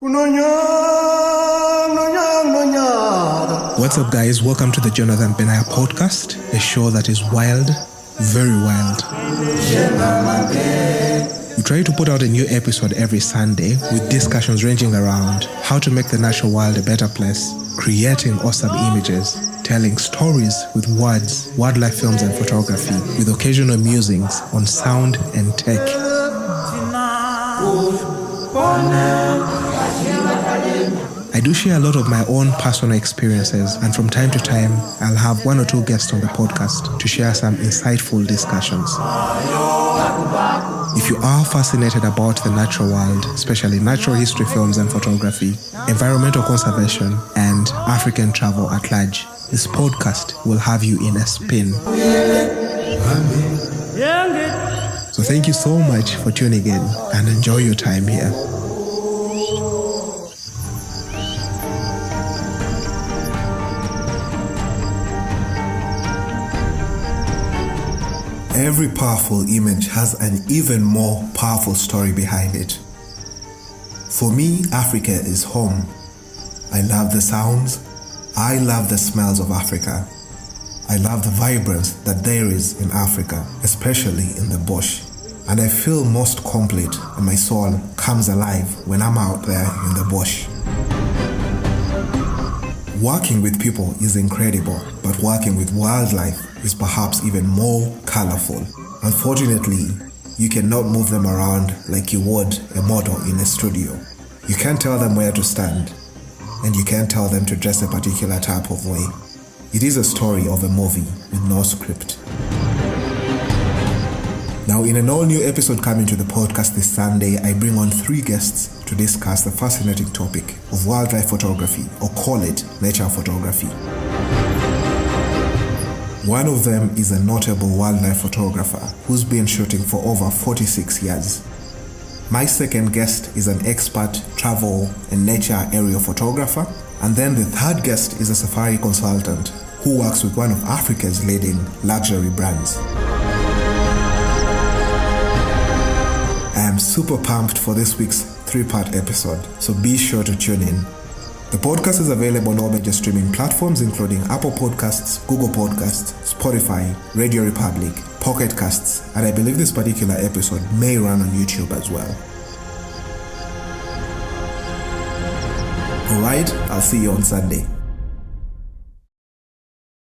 What's up, guys? Welcome to the Jonathan Benaya podcast, a show that is wild, very wild. We try to put out a new episode every Sunday with discussions ranging around how to make the natural world a better place, creating awesome images, telling stories with words, wildlife films and photography, with occasional musings on sound and tech. I do share a lot of my own personal experiences, and from time to time, I'll have one or two guests on the podcast to share some insightful discussions. If you are fascinated about the natural world, especially natural history films and photography, environmental conservation, and African travel at large, this podcast will have you in a spin. So thank you so much for tuning in and enjoy your time here. Every powerful image has an even more powerful story behind it. For me, Africa is home. I love the sounds. I love the smells of Africa. I love the vibrance that there is in Africa, especially in the bush. And I feel most complete and my soul comes alive when I'm out there in the bush. Working with people is incredible, but working with wildlife is perhaps even more colorful. Unfortunately, you cannot move them around like you would a model in a studio. You can't tell them where to stand, and you can't tell them to dress a particular type of way. It is a story of a movie with no script. Now, in an all-new episode coming to the podcast this Sunday, I bring on 3 guests to discuss the fascinating topic of wildlife photography, or call it nature photography. One of them is a notable wildlife photographer who's been shooting for over 46 years. My second guest is an expert travel and nature aerial photographer. And then the third guest is a safari consultant who works with one of Africa's leading luxury brands. I am super pumped for this week's 3-part episode, so be sure to tune in. The podcast is available on all major streaming platforms including Apple Podcasts, Google Podcasts, Spotify, Radio Republic, Pocket Casts, and I believe this particular episode may run on YouTube as well. Alright, I'll see you on Sunday.